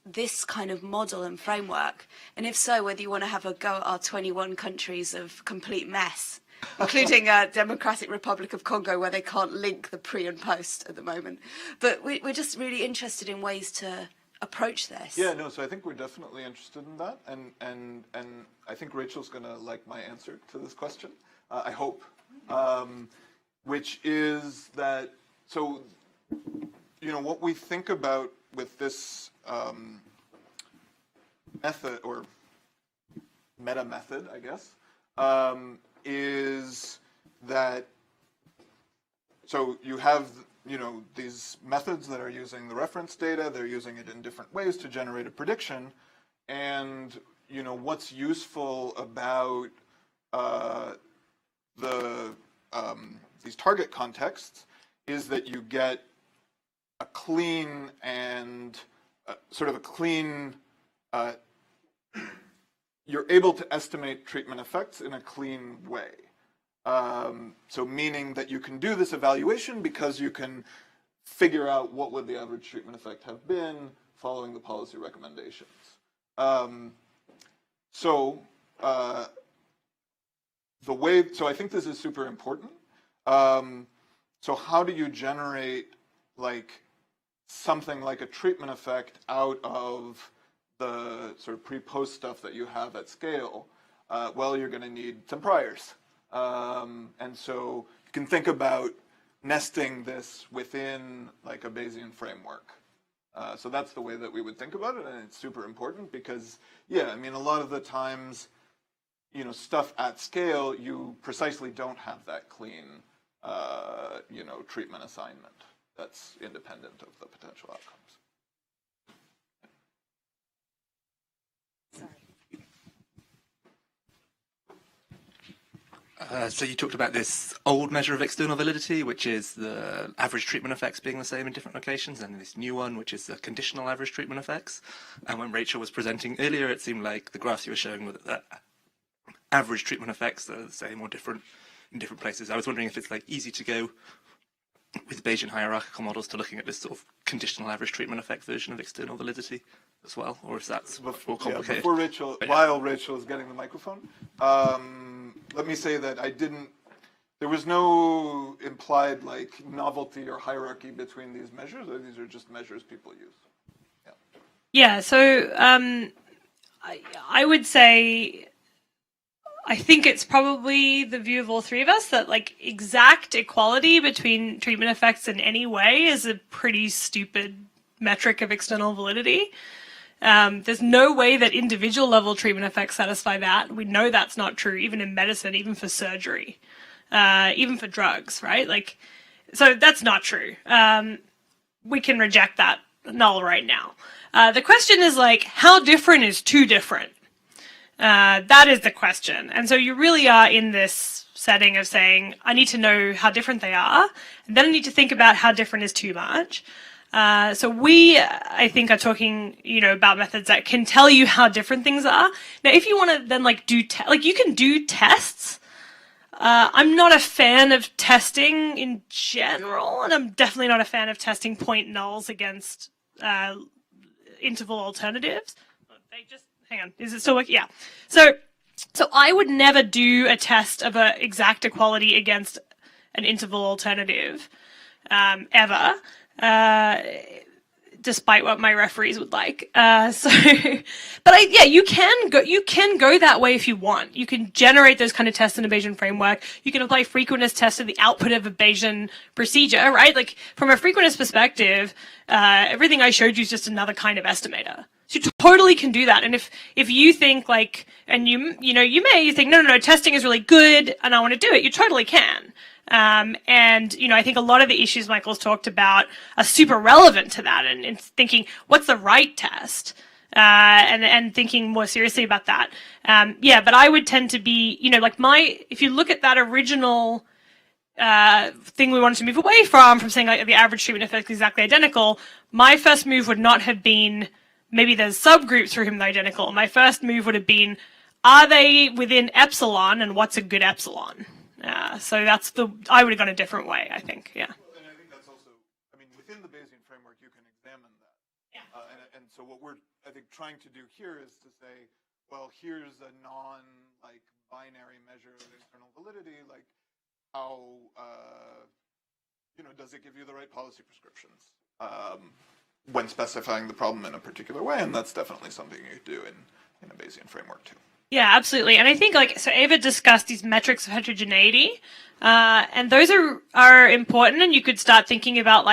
this kind of model and framework, and if so, whether you want to have a go at our 21 countries of complete mess, including Democratic Republic of Congo, where they can't link the pre and post at the moment. But we're just really interested in ways to approach this. Yeah, no, so I think we're definitely interested in that, and I think Rachel's going to like my answer to this question, I hope. Which is that, so, what we think about with this method, or meta method, I guess, is that, so you have, these methods that are using the reference data, they're using it in different ways to generate a prediction, and, what's useful about these target contexts is that you get a clean and you're able to estimate treatment effects in a clean way. So meaning that you can do this evaluation because you can figure out what would the average treatment effect have been following the policy recommendations. So I think this is super important. So how do you generate something like a treatment effect out of the sort of pre-post stuff that you have at scale? Well, you're going to need some priors. And so you can think about nesting this within a Bayesian framework. So that's the way that we would think about it, and it's super important because, a lot of the times, stuff at scale, you precisely don't have that clean, treatment assignment that's independent of the potential outcomes. So you talked about this old measure of external validity, which is the average treatment effects being the same in different locations, and this new one, which is the conditional average treatment effects. And when Rachel was presenting earlier, it seemed like the graphs you were showing were that average treatment effects are the same or different in different places. I was wondering if it's easy to go with Bayesian hierarchical models to looking at this sort of conditional average treatment effect version of external validity as well, or if that's more complicated. While Rachel is getting the microphone, let me say that there was no implied novelty or hierarchy between these measures. These are just measures people use. Yeah, so I would say, I think it's probably the view of all three of us that exact equality between treatment effects in any way is a pretty stupid metric of external validity. There's no way that individual level treatment effects satisfy that. We know that's not true, even in medicine, even for surgery, even for drugs, right? So that's not true. We can reject that null right now. The question is how different is too different? That is the question. And so you really are in this setting of saying, I need to know how different they are, and then I need to think about how different is too much. So we, I think, are talking, about methods that can tell you how different things are. Now, if you want to then you can do tests. I'm not a fan of testing in general, and I'm definitely not a fan of testing point nulls against interval alternatives. Hang on, is it still working? Yeah. So I would never do a test of an exact equality against an interval alternative, ever, despite what my referees would like. You can go that way if you want. You can generate those kind of tests in a Bayesian framework. You can apply frequentist tests to the output of a Bayesian procedure, right? Like from a frequentist perspective, everything I showed you is just another kind of estimator. So you totally can do that. And if you think you think, no, testing is really good and I want to do it, you totally can. I think a lot of the issues Michael's talked about are super relevant to that and thinking, what's the right test? And thinking more seriously about that. But I would tend to be, if you look at that original thing we wanted to move away from saying like the average treatment effect is exactly identical, my first move would not have been, maybe there's subgroups for whom they're identical. My first move would have been, are they within epsilon and what's a good epsilon? So I would have gone a different way, I think, yeah. And I think that's also, within the Bayesian framework, you can examine that. Yeah. And so what we're, I think, trying to do here is to say, well, here's a binary measure of external validity, like how, does it give you the right policy prescriptions when specifying the problem in a particular way? And that's definitely something you do in a Bayesian framework too. Yeah, absolutely. And I think Ava discussed these metrics of heterogeneity, and those are important, and you could start thinking about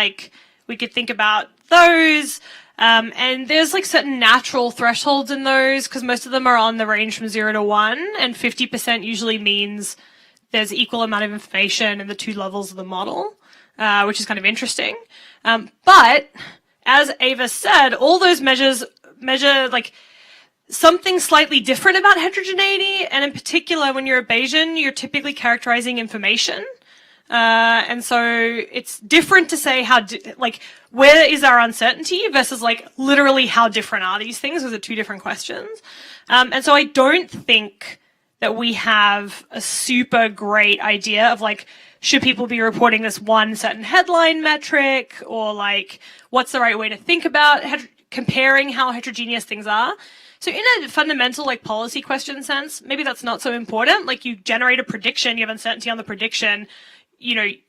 we could think about those, and there's certain natural thresholds in those because most of them are on the range from 0 to 1, and 50% usually means there's equal amount of information in the two levels of the model, which is kind of interesting. But as Ava said, all those measures measure something slightly different about heterogeneity, and in particular, when you're a Bayesian, you're typically characterizing information. And so it's different to say where is our uncertainty versus literally how different are these things? Those are two different questions. And so I don't think that we have a super great idea of should people be reporting this one certain headline metric, or what's the right way to think about comparing how heterogeneous things are. So in a fundamental policy question sense, maybe that's not so important. You generate a prediction, you have uncertainty on the prediction,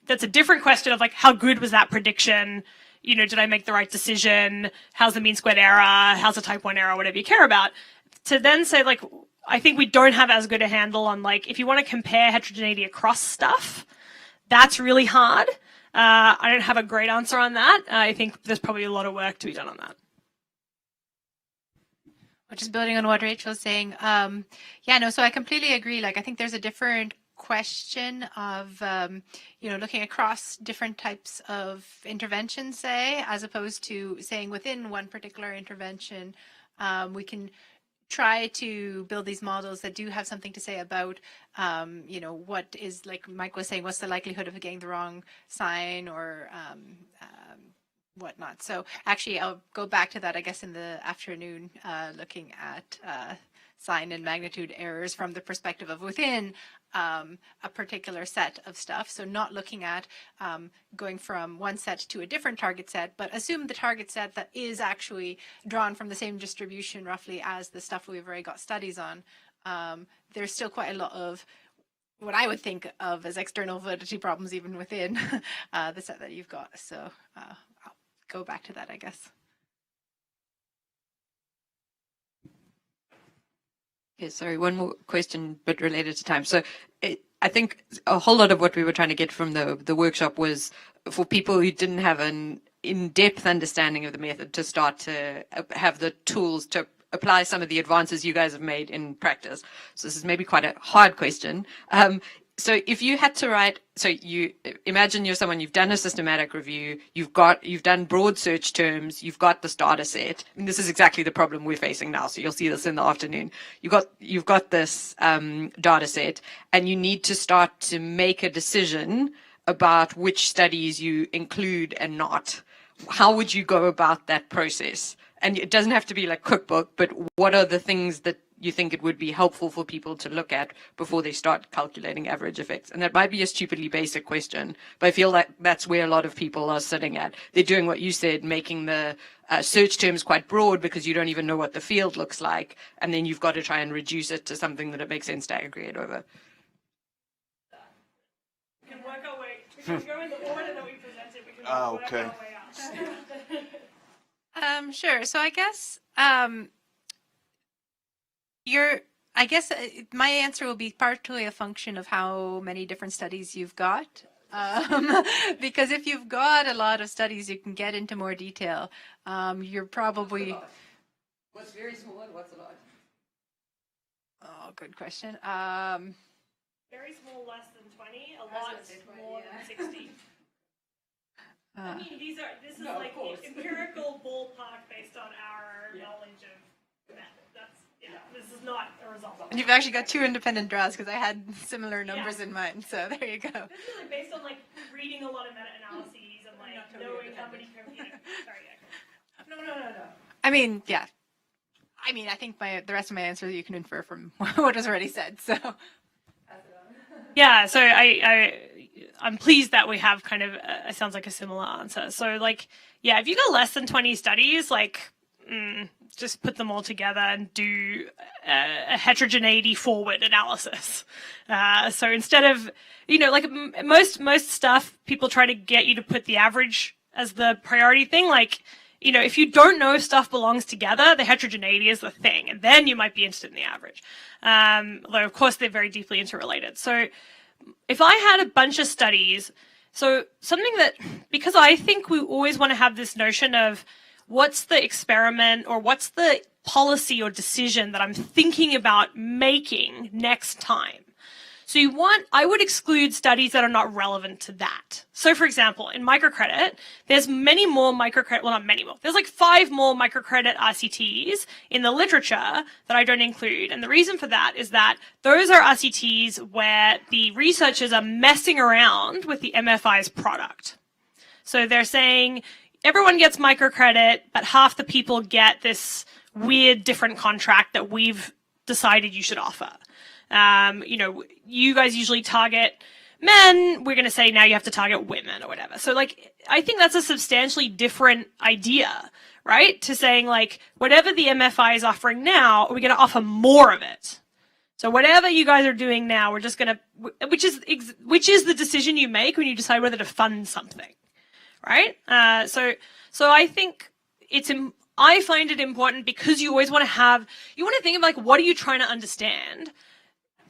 that's a different question of how good was that prediction? Did I make the right decision? How's the mean squared error? How's the type 1 error? Whatever you care about. To then say I think we don't have as good a handle on if you want to compare heterogeneity across stuff, that's really hard. I don't have a great answer on that. I think there's probably a lot of work to be done on that. Just building on what Rachel's saying, so I completely agree. I think there's a different question of, looking across different types of interventions, say, as opposed to saying within one particular intervention, we can try to build these models that do have something to say about, what is, like Mike was saying, what's the likelihood of getting the wrong sign or whatnot. So actually, I'll go back to that, I guess, in the afternoon, looking at sign and magnitude errors from the perspective of within a particular set of stuff. So not looking at going from one set to a different target set, but assume the target set that is actually drawn from the same distribution roughly as the stuff we've already got studies on. There's still quite a lot of what I would think of as external validity problems even within the set that you've got. So I'll go back to that, I guess. Okay, sorry, one more question, but related to time. So I think a whole lot of what we were trying to get from the workshop was for people who didn't have an in-depth understanding of the method to start to have the tools to apply some of the advances you guys have made in practice. So this is maybe quite a hard question. So if you had to write, so you imagine you're someone, you've done a systematic review, you've done broad search terms, you've got this data set. And this is exactly the problem we're facing now. So you'll see this in the afternoon. You've got this data set, and you need to start to make a decision about which studies you include and not. how would you go about that process? And it doesn't have to be like cookbook, but what are the things that you think it would be helpful for people to look at before they start calculating average effects? And that might be a stupidly basic question, but I feel like that's where a lot of people are sitting at. They're doing what you said, making the search terms quite broad because you don't even know what the field looks like, and then you've got to try and reduce it to something that it makes sense to aggregate over. We can work our way. We can go in the order that we presented. We can work our way out. Sure. So I guess my answer will be partly a function of how many different studies you've got. Because if you've got a lot of studies, you can get into more detail. You're probably... What's very small and what's a lot? Oh, good question. Very small, less than 20. A lot more than 60. I mean, this is like empirical ballpark based on our knowledge of method. This is not a result. And you've actually got two independent draws because I had similar numbers in mind. So there you go. This is really based on like reading a lot of meta-analyses and like knowing how many. No. I mean, yeah. I mean, I think the rest of my answer you can infer from what was already said. So. Yeah, so I'm pleased that we have kind of sounds like a similar answer. So like, yeah, if you got less than 20 studies, like just put them all together and do a heterogeneity forward analysis. So instead of, like most stuff, people try to get you to put the average as the priority thing. Like, if you don't know if stuff belongs together, the heterogeneity is the thing, and then you might be interested in the average. Although, of course, they're very deeply interrelated. So if I had a bunch of studies, so something that, because I think we always want to have this notion of what's the experiment or what's the policy or decision that I'm thinking about making next time. So I would exclude studies that are not relevant to that. So for example, in microcredit, there's many more not many more. There's like 5 more microcredit RCTs in the literature that I don't include. And the reason for that is that those are RCTs where the researchers are messing around with the MFI's product. So they're saying everyone gets microcredit, but half the people get this weird different contract that we've decided you should offer. You guys usually target men. We're going to say now you have to target women or whatever. So like, I think that's a substantially different idea, right? To saying like, whatever the MFI is offering now, we're going to offer more of it. So whatever you guys are doing now, we're just going to, which is the decision you make when you decide whether to fund something, right? So I think I find it important because you always want to think of like, what are you trying to understand?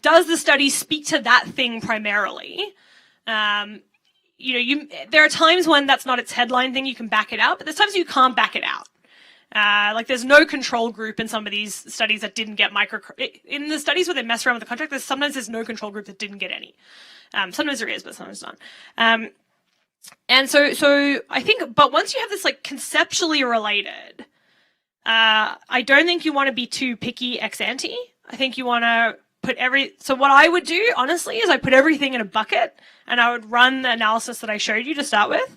Does the study speak to that thing primarily? There are times when that's not its headline thing, you can back it out, but there's times you can't back it out. Like there's no control group in some of these studies that didn't get in the studies where they mess around with the contract, there's no control group that didn't get any. Sometimes there is, but sometimes not. And so I think, but once you have this like conceptually related, I don't think you want to be too picky ex ante. I think you want to so what I would do, honestly, is I put everything in a bucket and I would run the analysis that I showed you to start with.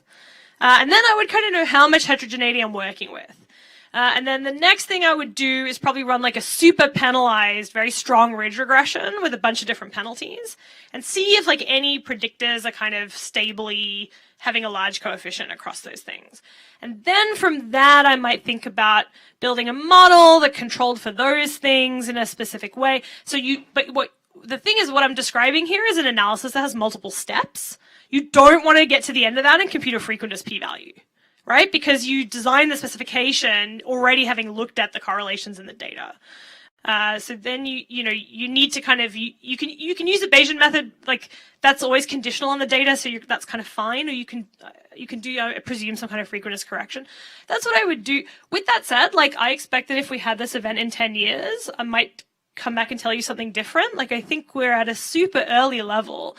And then I would kind of know how much heterogeneity I'm working with. And then the next thing I would do is probably run like a super penalized, very strong ridge regression with a bunch of different penalties and see if like any predictors are kind of stably having a large coefficient across those things. And then from that, I might think about building a model that controlled for those things in a specific way. The thing is, what I'm describing here is an analysis that has multiple steps. You don't want to get to the end of that and compute a frequentist p-value, right? Because you design the specification already having looked at the correlations in the data. So then you need to kind of you can use the Bayesian method, like that's always conditional on the data, so that's kind of fine. Or you can do I presume some kind of frequentist correction. That's what I would do. With that said, like I expect that if we had this event in 10 years, I might come back and tell you something different. Like I think we're at a super early level.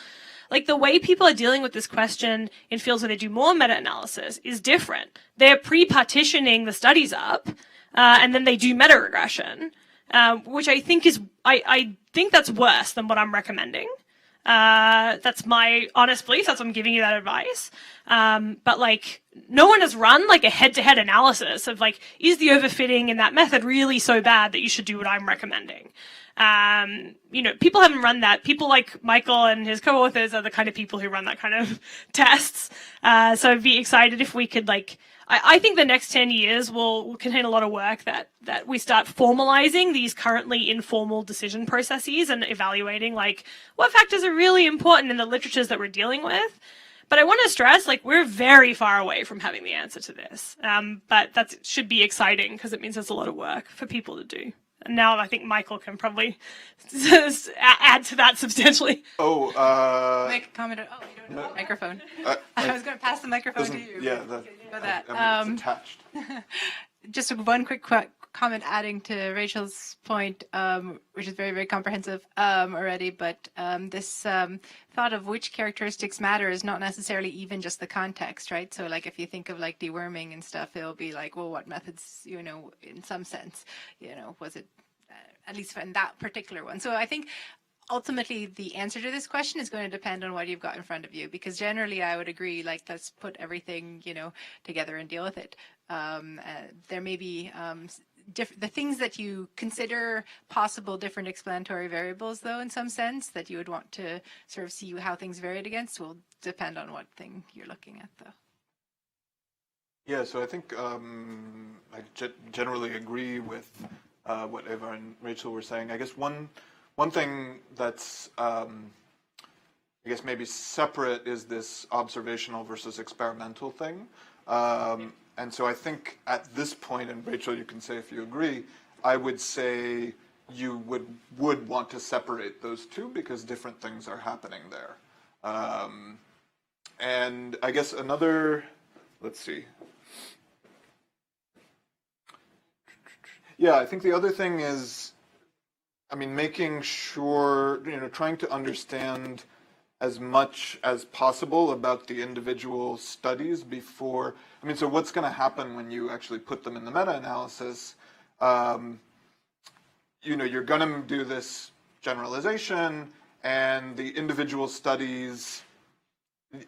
Like the way people are dealing with this question in fields where they do more meta-analysis is different. They're pre-partitioning the studies up, and then they do meta-regression. Which I think I think that's worse than what I'm recommending. That's my honest belief. That's why I'm giving you that advice. But like, no one has run like a head-to-head analysis of like, is the overfitting in that method really so bad that you should do what I'm recommending? You know, people haven't run that. People like Michael and his co-authors are the kind of people who run that kind of tests. So I'd be excited if we could like, I think the next 10 years will contain a lot of work that we start formalizing these currently informal decision processes and evaluating like what factors are really important in the literatures that we're dealing with. But I want to stress, like, we're very far away from having the answer to this. But that should be exciting because it means there's a lot of work for people to do. And now I think Michael can probably add to that substantially. Make a comment. Oh, you don't have a microphone. I was going to pass the microphone to you. Yeah, it's attached. Just one quick comment adding to Rachel's point, which is very, very comprehensive already, but this thought of which characteristics matter is not necessarily even just the context, right? So like if you think of like deworming and stuff, it'll be like, well, what methods, you know, in some sense, you know, was it at least in that particular one? So I think ultimately the answer to this question is going to depend on what you've got in front of you, because generally I would agree, like, let's put everything, you know, together and deal with it. There may be the things that you consider possible different explanatory variables, though, in some sense, that you would want to sort of see how things varied against will depend on what thing you're looking at, though. Yeah, so I think I generally agree with what Eva and Rachel were saying. I guess one thing that's I guess maybe separate is this observational versus experimental thing. And so I think at this point, and Rachel, you can say if you agree, I would say you would want to separate those two because different things are happening there. And I guess another, let's see. Yeah, I think the other thing is, I mean, making sure, you know, trying to understand as much as possible about the individual studies before, I mean, so what's going to happen when you actually put them in the meta-analysis? You know, you're going to do this generalization, and the individual studies,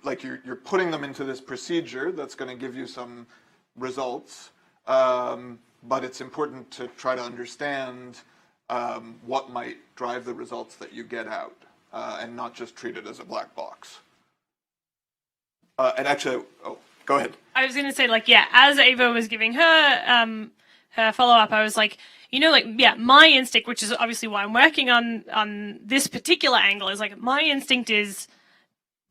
like you're putting them into this procedure that's going to give you some results, but it's important to try to understand what might drive the results that you get out. And not just treat it as a black box. And actually, go ahead. I was going to say, like, yeah, as Ava was giving her her follow-up, I was like, you know, like, yeah, my instinct, which is obviously why I'm working on this particular angle, is like, my instinct is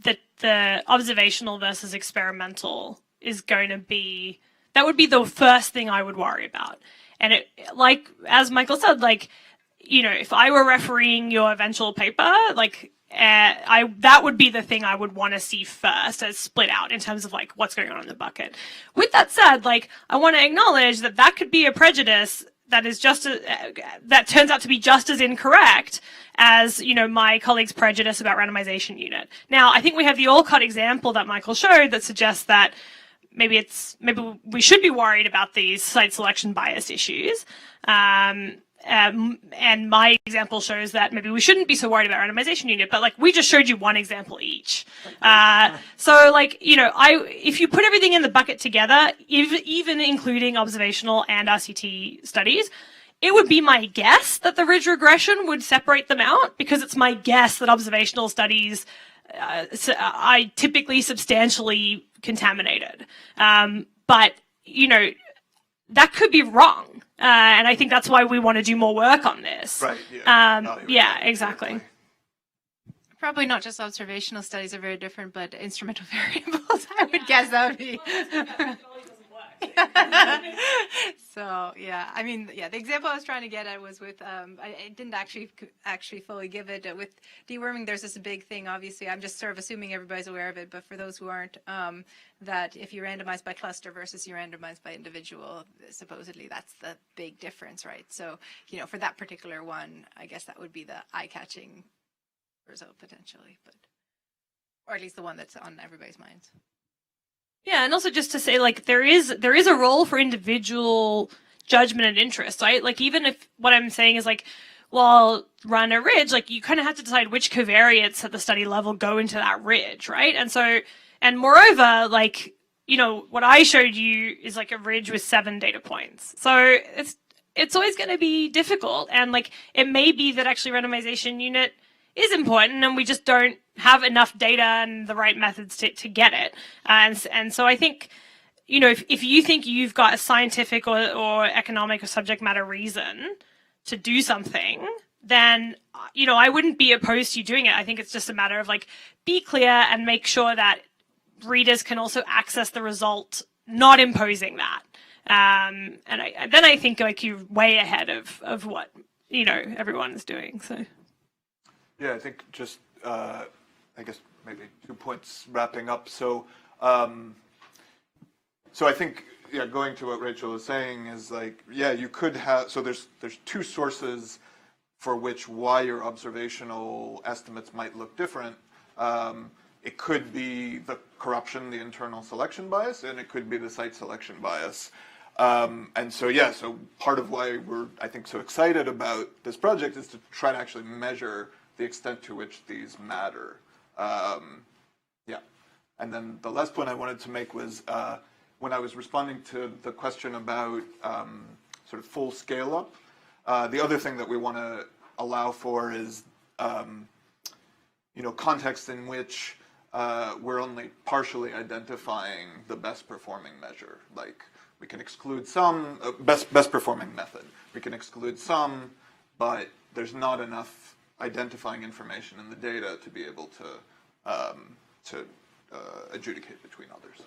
that the observational versus experimental is going to be, that would be the first thing I would worry about. And it, like, as Michael said, like, you know, if I were refereeing your eventual paper, like, that would be the thing I would want to see first as split out in terms of like what's going on in the bucket. With that said, like, I want to acknowledge that that could be a prejudice that is just that turns out to be just as incorrect as, you know, my colleague's prejudice about randomization unit. Now, I think we have the Olcott example that Michael showed that suggests that maybe we should be worried about these site selection bias issues. And my example shows that maybe we shouldn't be so worried about randomization unit, but like we just showed you one example each. So like, you know, if you put everything in the bucket together, even including observational and RCT studies, it would be my guess that the ridge regression would separate them out, because it's my guess that observational studies are typically substantially contaminated. But, you know, that could be wrong. And I think that's why we want to do more work on this. Right. Yeah. Yeah, exactly. Probably not just observational studies are very different, but instrumental variables, I would guess that would be. So yeah, I mean, yeah, the example I was trying to get at was with I didn't actually fully give it with deworming. There's this big thing, obviously, I'm just sort of assuming everybody's aware of it, but for those who aren't, that if you randomize by cluster versus you randomize by individual, supposedly that's the big difference, right? So, you know, for that particular one, I guess that would be the eye-catching result potentially, but or at least the one that's on everybody's minds. Yeah, and also just to say, like, there is a role for individual judgment and interest, right? Like, even if what I'm saying is, like, well, run a ridge, like you kind of have to decide which covariates at the study level go into that ridge, right? And so, and moreover, like, you know, what I showed you is like a ridge with 7 data points. So it's always going to be difficult. And like, it may be that actually randomization unit is important and we just don't have enough data and the right methods to get it. And so I think, you know, if you think you've got a scientific or economic or subject matter reason to do something, then, you know, I wouldn't be opposed to you doing it. I think it's just a matter of like, be clear and make sure that readers can also access the result, not imposing that. And then I think like you're way ahead of what, you know, everyone is doing. So. Yeah, I think just, I guess maybe 2 points wrapping up. So, so I think, yeah, going to what Rachel is saying is like, yeah, you could have, so there's 2 sources for why your observational estimates might look different. It could be the corruption, the internal selection bias, and it could be the site selection bias. And so, yeah, so part of why we're, I think, so excited about this project is to try to actually measure the extent to which these matter. Yeah. And then the last point I wanted to make was when I was responding to the question about sort of full scale up, the other thing that we want to allow for is, you know, context in which we're only partially identifying the best performing measure. Like we can exclude some, best performing method. We can exclude some, but there's not enough identifying information in the data to be able to adjudicate between others.